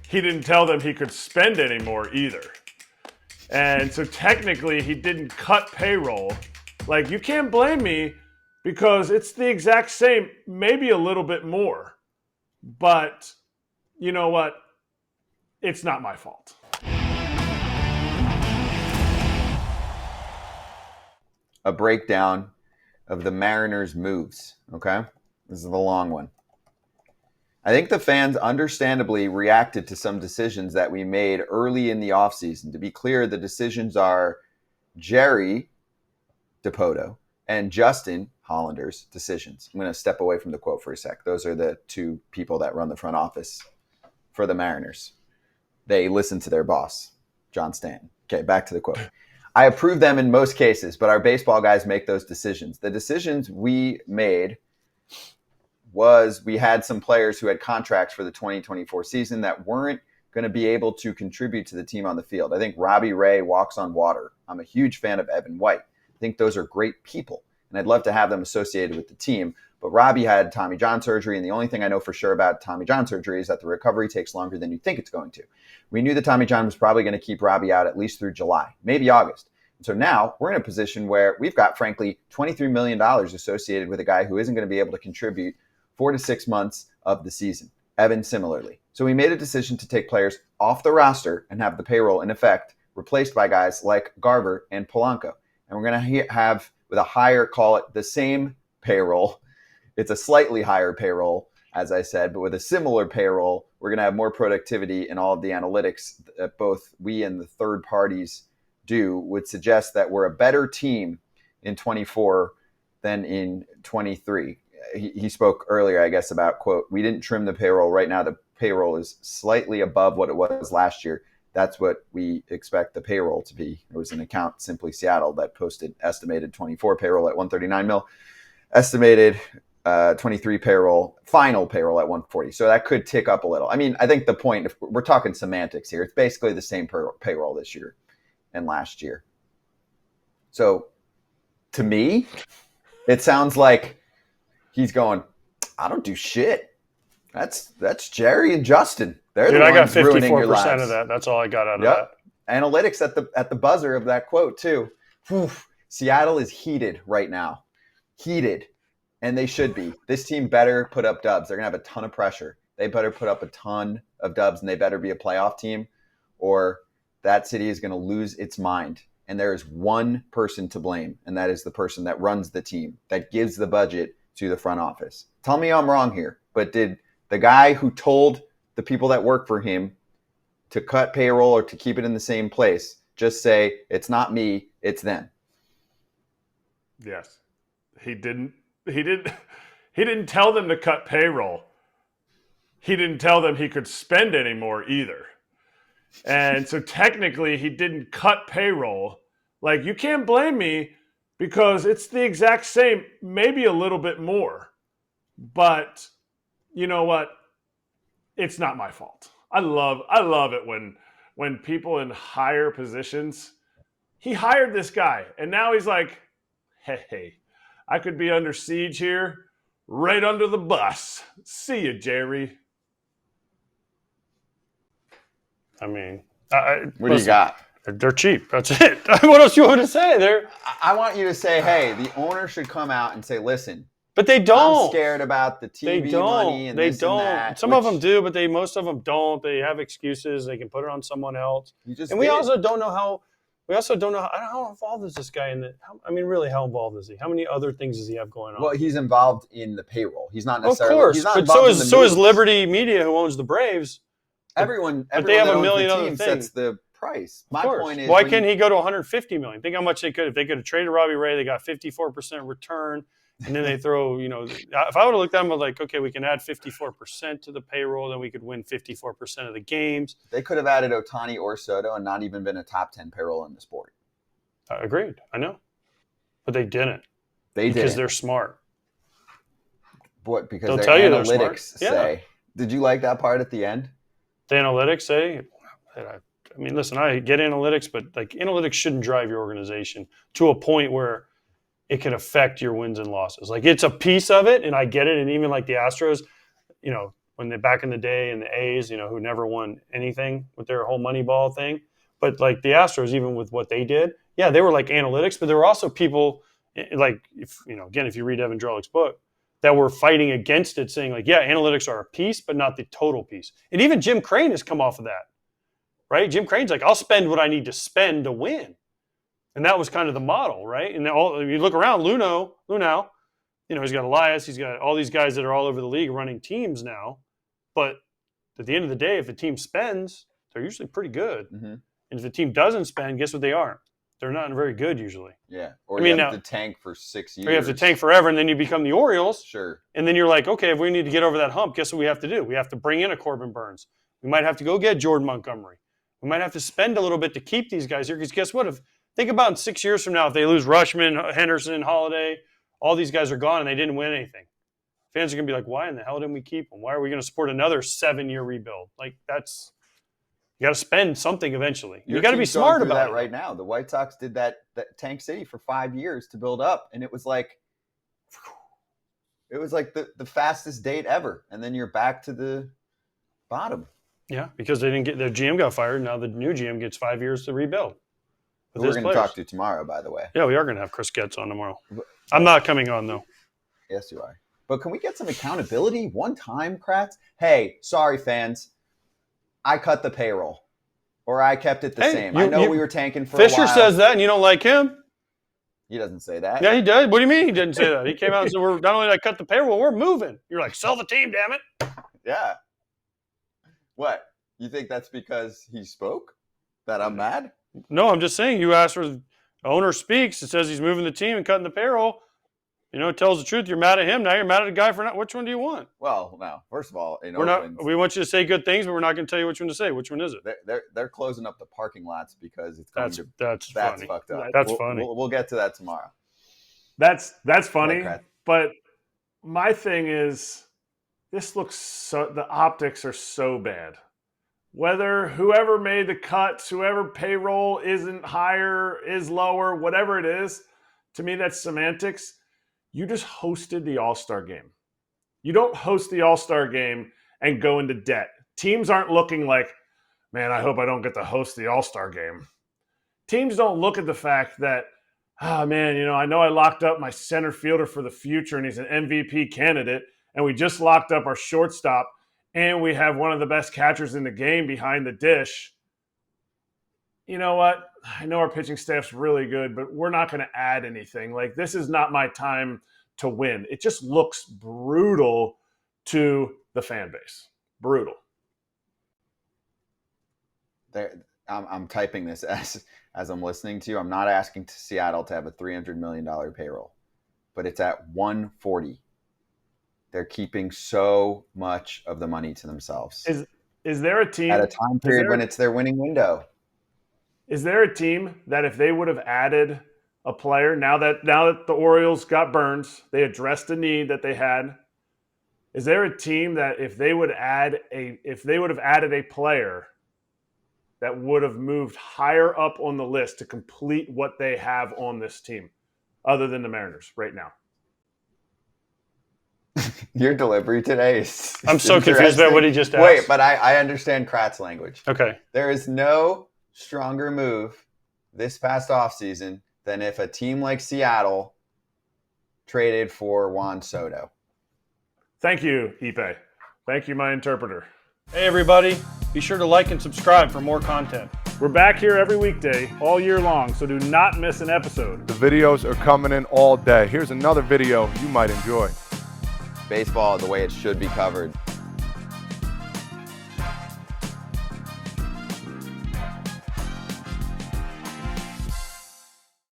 he didn't tell them he could spend any more either. And so technically he didn't cut payroll. Like, you can't blame me because it's the exact same, maybe a little bit more. But you know what? It's not my fault. A breakdown of the Mariners' moves, okay? This is the long one. I think the fans understandably reacted to some decisions that we made early in the offseason. To be clear, the decisions are Jerry Dipoto and Justin Hollander's decisions. I'm going to step away from the quote for a sec. Those are the two people that run the front office for the Mariners. They listen to their boss, John Stanton. Okay, back to the quote. I approve them in most cases, but our baseball guys make those decisions. The decisions we made was we had some players who had contracts for the 2024 season that weren't going to be able to contribute to the team on the field. I think Robbie Ray walks on water. I'm a huge fan of Evan White. I think those are great people, and I'd love to have them associated with the team. But Robbie had Tommy John surgery, and the only thing I know for sure about Tommy John surgery is that the recovery takes longer than you think it's going to. We knew that Tommy John was probably going to keep Robbie out at least through July, maybe August. And so now we're in a position where we've got, frankly, $23 million associated with a guy who isn't going to be able to contribute 4 to 6 months of the season. Evan similarly. So we made a decision to take players off the roster and have the payroll, in effect, replaced by guys like Garver and Polanco. And we're going to have, with a higher, call it the same payroll. It's a slightly higher payroll, as I said, but with a similar payroll, we're going to have more productivity, and all of the analytics that both we and the third parties do would suggest that we're a better team in 24 than in 23. He spoke earlier, I guess, about, quote, we didn't trim the payroll. Right now, the payroll is slightly above what it was last year. That's what we expect the payroll to be. There was an account, Simply Seattle, that posted estimated 24 payroll at 139 mil, estimated 23 payroll, final payroll at 140. So that could tick up a little. I mean, I think the point, if we're talking semantics here, it's basically the same payroll this year and last year. So to me, it sounds like he's going, I don't do shit. That's Jerry and Justin. They're the ones ruining your lives. I got 54% of that. That's all I got out of that. Analytics at the buzzer of that quote too. Whew. Seattle is heated right now. Heated. And they should be. This team better put up dubs. They're going to have a ton of pressure. They better put up a ton of dubs, and they better be a playoff team, or that city is going to lose its mind. And there is one person to blame, and that is the person that runs the team, that gives the budget to the front office. Tell me I'm wrong here, but did the guy who told the people that work for him to cut payroll or to keep it in the same place just say, it's not me, it's them? Yes. He didn't tell them to cut payroll. He didn't tell them he could spend any more either. And so technically he didn't cut payroll. Like, you can't blame me because it's the exact same, maybe a little bit more. But you know what? It's not my fault. I love it when people in higher positions, he hired this guy and now he's like, hey, I could be under siege here, right under the bus. See you, Jerry. I mean, what do you got? They're cheap. That's it. What else do you want me to say? I want you to say, hey, the owner should come out and say, listen. But they don't. I'm scared about the TV money and this and that. Some of them do, but most of them don't. They have excuses. They can put it on someone else. We also don't know how involved is this guy in the? Really, how involved is he? How many other things does he have going on? Well, he's involved in the payroll. He's not necessarily. Of course, he's not but so is Liberty Media, who owns the Braves. Everyone they have a million other things. Sets the price. My point is, why can't he go to 150 million? Think how much they could. If they could have traded Robbie Ray, they got 54% return. And then they throw, if I would have looked at them, I'm like, okay, we can add 54% to the payroll, then we could win 54% of the games. They could have added Ohtani or Soto and not even been a top 10 payroll in the sport. Agreed. I know. But they didn't. Because they're smart. What? Because they'll their tell you analytics say. Did you like that part at the end? The analytics say, listen, I get analytics, but analytics shouldn't drive your organization to a point where it can affect your wins and losses. Like, it's a piece of it, and I get it. And even like the Astros, when they back in the day in the A's, who never won anything with their whole Moneyball thing. But like the Astros, even with what they did, yeah, they were like analytics, but there were also people like, if you read Evan Drellick's book, that were fighting against it, saying like, yeah, analytics are a piece, but not the total piece. And even Jim Crane has come off of that, right? Jim Crane's like, I'll spend what I need to spend to win. And that was kind of the model, right? And you look around, Lunau, he's got Elias, he's got all these guys that are all over the league running teams now. But at the end of the day, if a team spends, they're usually pretty good. Mm-hmm. And if the team doesn't spend, guess what they aren't? They're not very good usually. Yeah. Or you have to tank for 6 years. Or you have to tank forever, and then you become the Orioles. Sure. And then you're like, okay, if we need to get over that hump, guess what we have to do? We have to bring in a Corbin Burns. We might have to go get Jordan Montgomery. We might have to spend a little bit to keep these guys here. Because guess what? Think about in 6 years from now, if they lose Rushman, Henderson, Holiday, all these guys are gone and they didn't win anything. Fans are going to be like, why in the hell didn't we keep them? Why are we going to support another 7-year rebuild? Like, you got to spend something eventually. You got to be smart about that right now. The White Sox did that Tank City for 5 years to build up, and it was like the fastest date ever. And then you're back to the bottom. Yeah, because they didn't get their GM got fired. Now the new GM gets 5 years to rebuild. Who we're going to talk to tomorrow, by the way. Yeah, we are going to have Chris Getz on tomorrow. I'm not coming on though. Yes, you are. But can we get some accountability one time, Kratz? Hey, sorry, fans. I cut the payroll. Or I kept it the same. I know we were tanking for a while. Fisher says that, and you don't like him? He doesn't say that. Yeah, he did. What do you mean he didn't say that? He came out and said, not only did I cut the payroll, we're moving. You're like, sell the team, damn it. Yeah. What? You think that's because he spoke? That I'm mad? No, I'm just saying you asked for the owner speaks. It says he's moving the team and cutting the payroll. It tells the truth. You're mad at him. Now you're mad at a guy for not. Which one do you want? Well, now, first of all, we want you to say good things, but we're not going to tell you which one to say. Which one is it? They're closing up the parking lots because it's going that's funny. Fucked up. That's funny. We'll get to that tomorrow. That's funny. But my thing is, this looks the optics are so bad. Whether whoever made the cuts, whoever payroll isn't higher, is lower, whatever it is, to me that's semantics. You just hosted the All-Star game. You don't host the All-Star game and go into debt. Teams aren't looking like, man, I hope I don't get to host the All-Star game. Teams don't look at the fact that, I know I locked up my center fielder for the future and he's an MVP candidate, and we just locked up our shortstop, and we have one of the best catchers in the game behind the dish. You know what? I know our pitching staff's really good, but we're not going to add anything. Like, this is not my time to win. It just looks brutal to the fan base. Brutal. I'm typing this as I'm listening to you. I'm not asking Seattle to have a $300 million payroll, but it's at 140. They're keeping so much of the money to themselves. Is there a team at a time period when it's their winning window? Is there a team that if they would have added a player, now that the Orioles got Burns, they addressed a need that they had? Is there a team that if they would have added a player that would have moved higher up on the list to complete what they have on this team, other than the Mariners right now? Your delivery today is I'm so confused about what he just asked. Wait, but I understand Kratz language. Okay. There is no stronger move this past offseason than if a team like Seattle traded for Juan Soto. Thank you, Ipe. Thank you, my interpreter. Hey, everybody. Be sure to like and subscribe for more content. We're back here every weekday, all year long, so do not miss an episode. The videos are coming in all day. Here's another video you might enjoy. Baseball the way it should be covered.